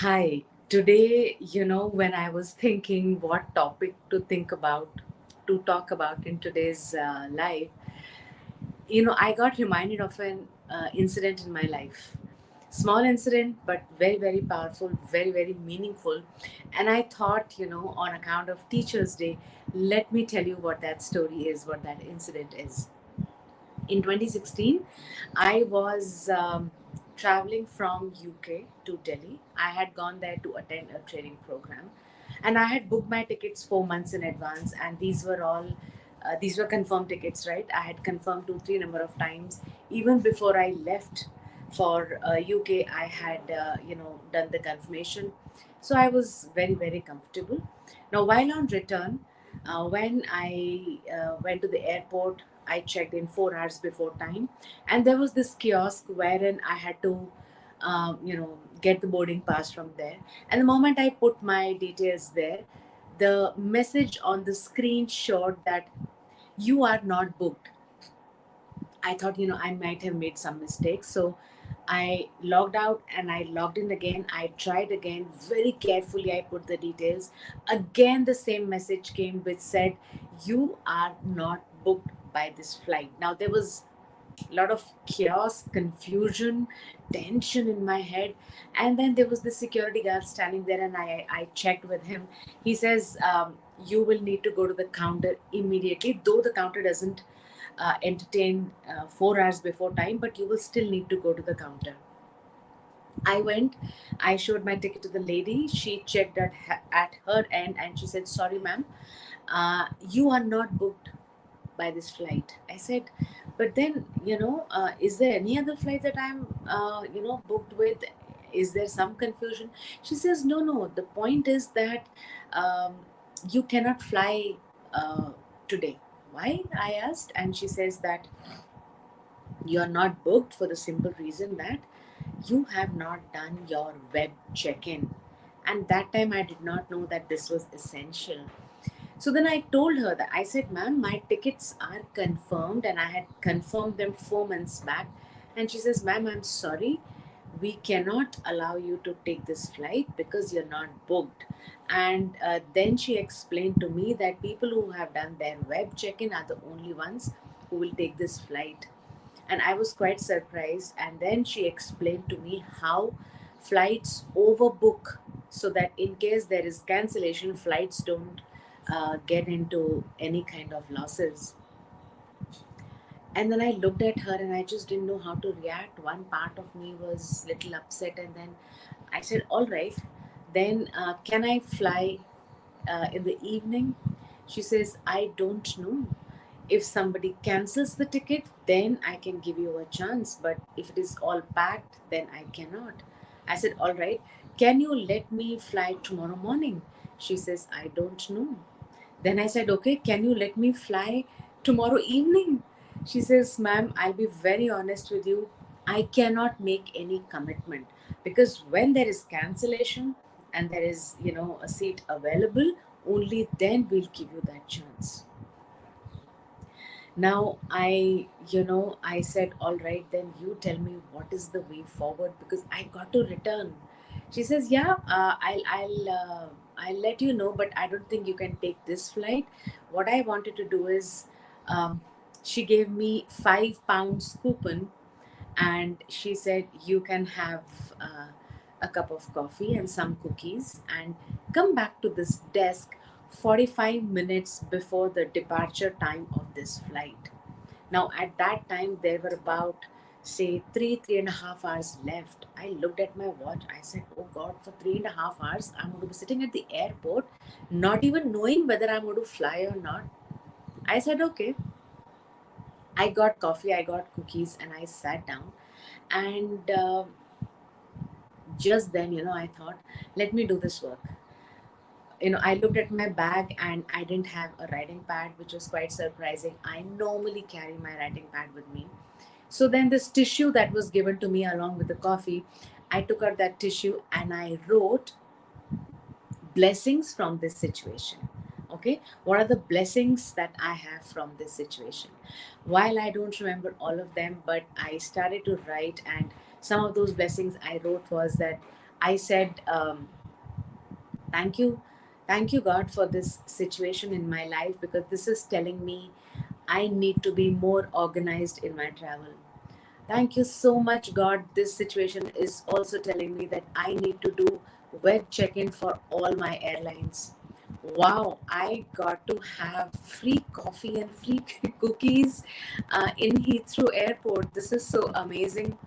Hi. Today, when I was thinking what topic to talk about in today's life, I got reminded of an incident in my life. Small incident, but very, very powerful, very, very meaningful. And I thought, on account of Teachers' Day, let me tell you what that story is, what that incident is. In 2016, I was traveling from UK to Delhi. I had gone there to attend a training program, and I had booked my tickets 4 months in advance, and these were confirmed tickets, right? I had confirmed 2 3 number of times even before I left for UK. I had done the confirmation, so I was very, very comfortable. Now, while on return, when I went to the airport, I checked in 4 hours before time, and there was this kiosk wherein I had to, get the boarding pass from there. And the moment I put my details there, the message on the screen showed that you are not booked. I thought, I might have made some mistakes. So I logged out and I logged in again. I tried again. Very carefully, I put the details. Again, the same message came which said, you are not booked by this flight. Now, there was a lot of chaos, confusion, tension in my head. And then there was the security guard standing there, and I checked with him. He says, you will need to go to the counter immediately, though the counter doesn't entertain 4 hours before time, but you will still need to go to the counter. I went, I showed my ticket to the lady. She checked at her end and she said, sorry, ma'am, you are not booked by this flight. I said, but then, is there any other flight that I'm, booked with? Is there some confusion? She says, no, no. The point is that um, you cannot fly today. Why? I asked. And she says that you are not booked for the simple reason that you have not done your web check in. And that time I did not know that this was essential. So then I told her that I said, ma'am, my tickets are confirmed and I had confirmed them 4 months back. And she says, ma'am, I'm sorry. We cannot allow you to take this flight because you're not booked. And then she explained to me that people who have done their web check in are the only ones who will take this flight. And I was quite surprised. And then she explained to me how flights overbook so that in case there is cancellation, flights don't get into any kind of losses. And then I looked at her and I just didn't know how to react. One part of me was little upset, and then I said, all right, then can I fly in the evening? She says, I don't know. If somebody cancels the ticket, then I can give you a chance. But if it is all packed, then I cannot. I said, all right, can you let me fly tomorrow morning? She says, I don't know. Then I said, okay, can you let me fly tomorrow evening? She says, ma'am, I'll be very honest with you. I cannot make any commitment because when there is cancellation and there is, a seat available, only then we'll give you that chance. Now I said, all right, then you tell me what is the way forward because I got to return. She says, yeah, I'll let you know, but I don't think you can take this flight. What I wanted to do is, um, she gave me £5 coupon, and she said you can have a cup of coffee and some cookies and come back to this desk 45 minutes before the departure time of this flight. Now at that time there were about, say, 3.5 hours left. I looked at my watch. I said, oh god, for 3.5 hours I'm going to be sitting at the airport not even knowing whether I'm going to fly or not. I said, okay. I got coffee, I got cookies, and I sat down. And just then, I thought, let me do this work. I looked at my bag and I didn't have a writing pad, which was quite surprising. I normally carry my writing pad with me. So then, this tissue that was given to me along with the coffee, I took out that tissue and I wrote blessings from this situation. Okay, what are the blessings that I have from this situation? While I don't remember all of them, but I started to write, and some of those blessings I wrote was that I said, thank you, thank you, God, for this situation in my life, because this is telling me I need to be more organized in my travel. Thank you so much, God. This situation is also telling me that I need to do web check in for all my airlines. Wow, I got to have free coffee and free cookies in Heathrow Airport. This is so amazing.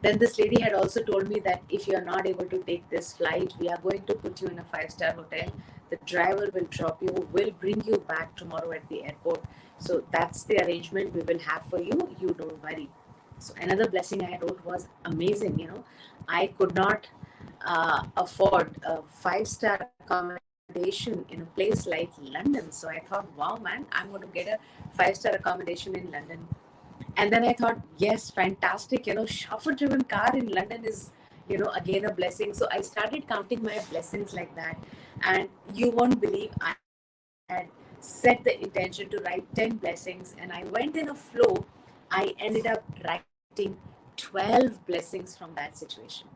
Then this lady had also told me that if you are not able to take this flight, we are going to put you in a five-star hotel. The driver will drop you, will bring you back tomorrow at the airport. So that's the arrangement we will have for you. You don't worry. So another blessing I wrote was amazing. I could not afford a five-star accommodation in a place like London. So I thought, wow, man, I'm going to get a five-star accommodation in London. And then I thought, yes, fantastic. Chauffeur driven car in London is, again a blessing. So I started counting my blessings like that. And you won't believe, I had set the intention to write 10 blessings, and I went in a flow. I ended up writing 12 blessings from that situation.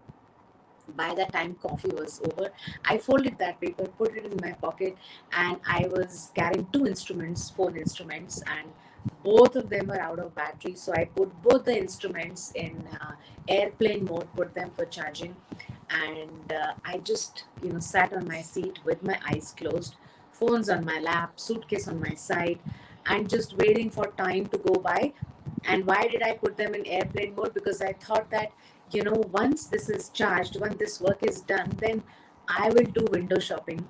By the time coffee was over, I folded that paper, put it in my pocket, and I was carrying two instruments, phone instruments, and both of them were out of battery. So I put both the instruments in airplane mode, put them for charging, and I just sat on my seat with my eyes closed, phones on my lap, suitcase on my side, and just waiting for time to go by. And why did I put them in airplane mode? Because I thought that, once this is charged, once this work is done, then I will do window shopping.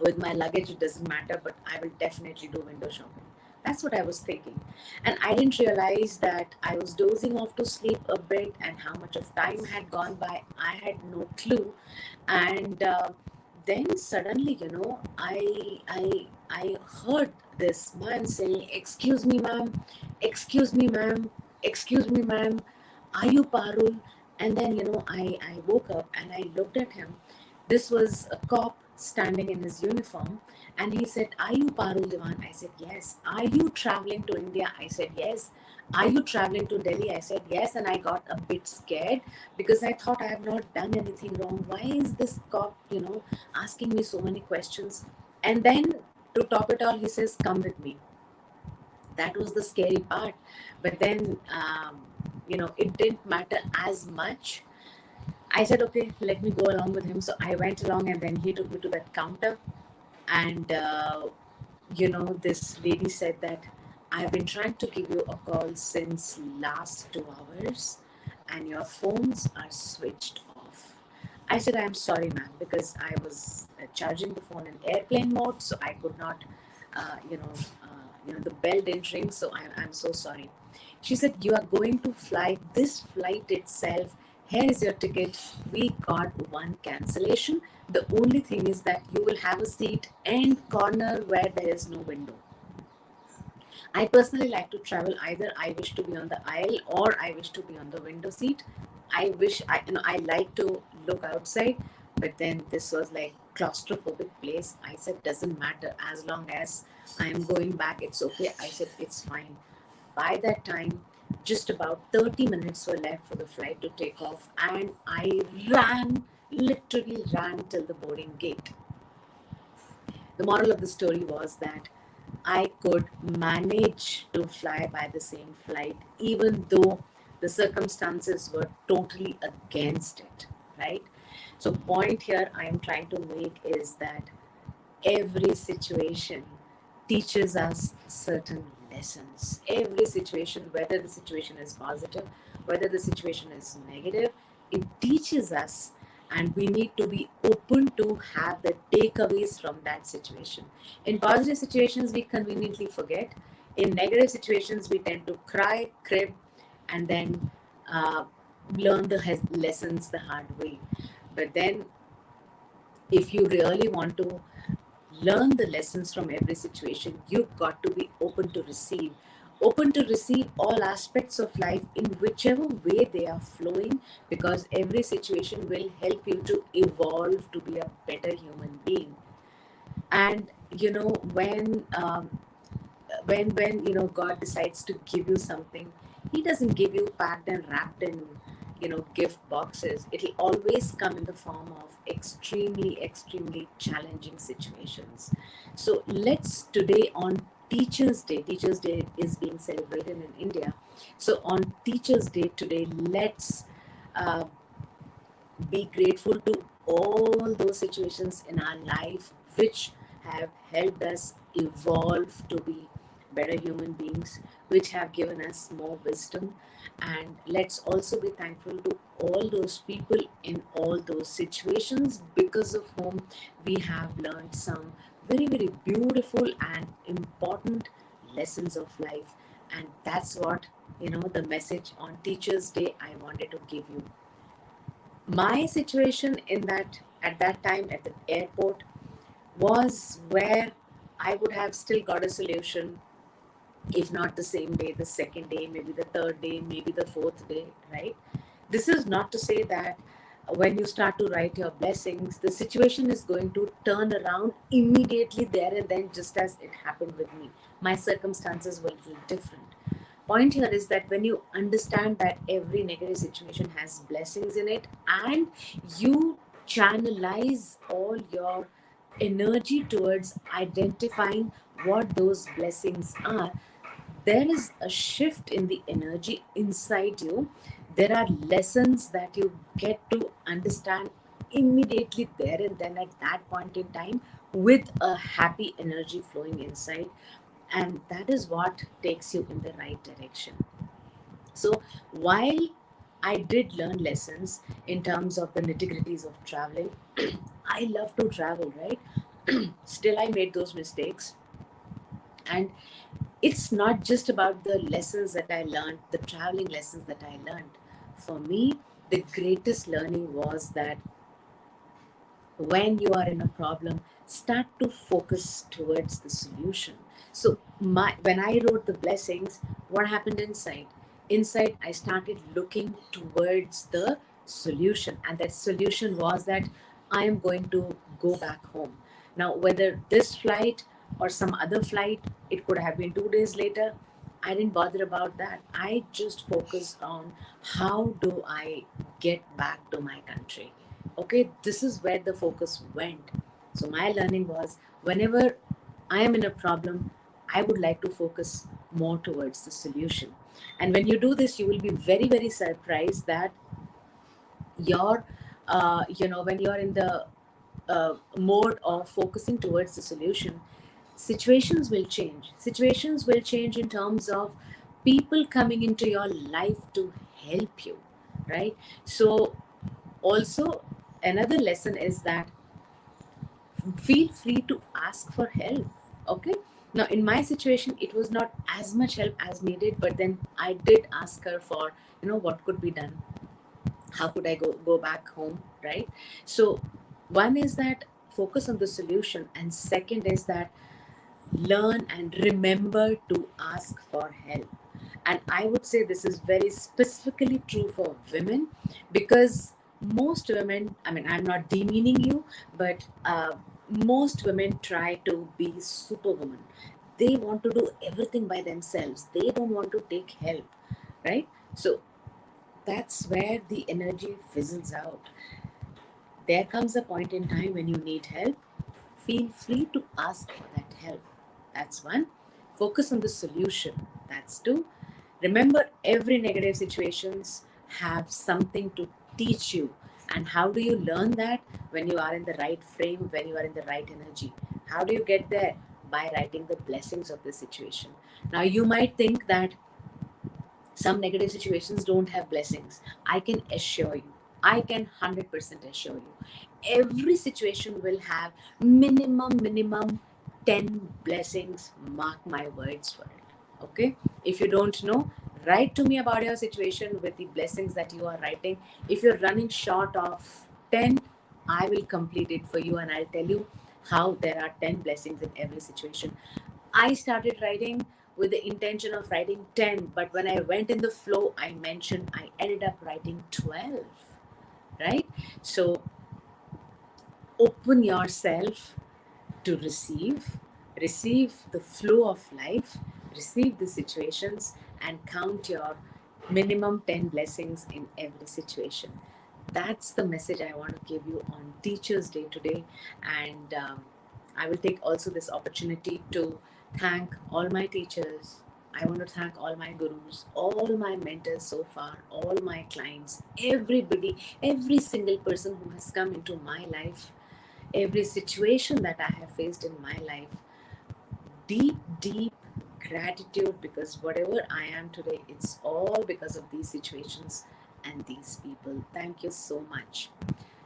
With my luggage, it doesn't matter, but I will definitely do window shopping. That's what I was thinking. And I didn't realize that I was dozing off to sleep a bit, and how much of time had gone by, I had no clue. And then suddenly, I heard this man saying, "Excuse me, ma'am, excuse me, ma'am, excuse me, ma'am, are you Parul?" And then, I woke up and I looked at him. This was a cop standing in his uniform, and he said, "Are you Parul Diwan?" I said, "Yes." "Are you traveling to India?" I said, "Yes." "Are you traveling to Delhi?" I said, "Yes." And I got a bit scared because I thought I have not done anything wrong. Why is this cop, asking me so many questions? And then to top it all, he says, "Come with me." That was the scary part. But then, it didn't matter as much. I said, "Okay, let me go along with him." So I went along, and then he took me to that counter. And, this lady said that, "I've been trying to give you a call since last 2 hours, and your phones are switched off." I said, "I'm sorry, ma'am, because I was charging the phone in airplane mode, so I could not, uh, you know, the bell didn't ring, so I'm so sorry." She said, "You are going to fly this flight itself. Here is your ticket. We got one cancellation. The only thing is that you will have a seat end corner where there is no window." I personally like to travel, either I wish to be on the aisle or I wish to be on the window seat. I like to look outside, but then this was like claustrophobic place. I said, "Doesn't matter, as long as I am going back, it's okay." I said, "It's fine." By that time, just about 30 minutes were left for the flight to take off, and I ran, literally ran till the boarding gate. The moral of the story was that I could manage to fly by the same flight, even though the circumstances were totally against it, right? So, point here I am trying to make is that every situation teaches us certain lessons. Every situation, whether the situation is positive, whether the situation is negative, it teaches us, and we need to be open to have the takeaways from that situation. In positive situations, we conveniently forget. In negative situations, we tend to cry, crib, and then uh, learn the lessons the hard way. But then, if you really want to learn the lessons from every situation, you've got to be open to receive all aspects of life in whichever way they are flowing, because every situation will help you to evolve to be a better human being. And when God decides to give you something, he doesn't give you packed and wrapped in gift boxes, it'll always come in the form of extremely challenging situations. So let's today on Teachers Day is being celebrated in India. So on Teachers Day today, let's uh, be grateful to all those situations in our life which have helped us evolve to be better human beings, which have given us more wisdom. And let's also be thankful to all those people in all those situations because of whom we have learned some very beautiful and important lessons of life. And that's what, the message on Teachers Day I wanted to give you. My situation in that at that time at the airport was where I would have still got a solution, if not the same day, the second day, maybe the third day, maybe the fourth day, right? This is not to say that when you start to write your blessings, the situation is going to turn around immediately there and then, just as it happened with me. My circumstances were a little different. Point here is that when you understand that every negative situation has blessings in it, and you channelize all your energy towards identifying what those blessings are, there is a shift in the energy inside you. There are lessons that you get to understand immediately there and then at that point in time, with a happy energy flowing inside. And that is what takes you in the right direction. So while I did learn lessons in terms of the nitty gritties of traveling, I love to travel, right? Still, I made those mistakes. And it's not just about the lessons that I learned, the traveling lessons that I learned. For me, the greatest learning was that when you are in a problem, start to focus towards the solution. So when I wrote the blessings, what happened inside I started looking towards the solution, and that solution was that I am going to go back home. Now, whether this flight or some other flight, it could have been 2 days later, I didn't bother about that. I just focused on how do I get back to my country. Okay, this is where the focus went. So my learning was, whenever I am in a problem, I would like to focus more towards the solution. And when you do this, you will be very surprised that your when you're in the mode of focusing towards the solution, situations will change in terms of people coming into your life to help you, right? So also, another lesson is that feel free to ask for help. Okay, now in my situation it was not as much help as needed, but then I did ask her for, what could be done, how could I go back home, right? So one is that focus on the solution, and second is that learn and remember to ask for help. And I would say this is very specifically true for women, because most women, I mean, I'm not demeaning you, but most women try to be superwoman. They want to do everything by themselves, they don't want to take help, right? So that's where the energy fizzles out. There comes a point in time when you need help. Feel free to ask for that help. That's one. Focus on the solution. That's two. Remember, every negative situations have something to teach you. And how do you learn that? When you are in the right frame, when you are in the right energy. How do you get there? By writing the blessings of the situation. Now, you might think that some negative situations don't have blessings. I can assure you, I can 100% assure you, every situation will have minimum 10 blessings. Mark my words for it. Okay, if you don't know, write to me about your situation with the blessings that you are writing. If you're running short of 10, I will complete it for you, and I'll tell you how there are 10 blessings in every situation. I started writing with the intention of writing 10, but when I went in the flow, I ended up writing 12, right? So open yourself to receive the flow of life, receive the situations, and count your minimum 10 blessings in every situation. That's the message I want to give you on Teachers Day today. And I will take also this opportunity to thank all my teachers. I want to thank all my gurus, all my mentors so far, all my clients, everybody, every single person who has come into my life, every situation that I have faced in my life. Deep, deep gratitude, because whatever I am today, it's all because of these situations and these people. Thank you so much.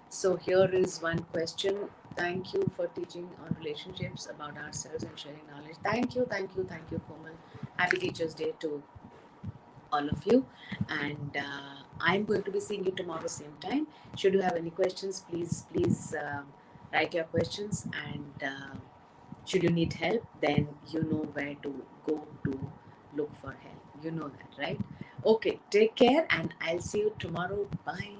So, here is one question. Thank you for teaching on relationships about ourselves and sharing knowledge. Thank you, Komal. Happy Teachers' Day to all of you. And I'm going to be seeing you tomorrow, same time. Should you have any questions, please write your questions. And should you need help, then you know where to go to look for help. You know that, right? Okay, take care, and I'll see you tomorrow. Bye.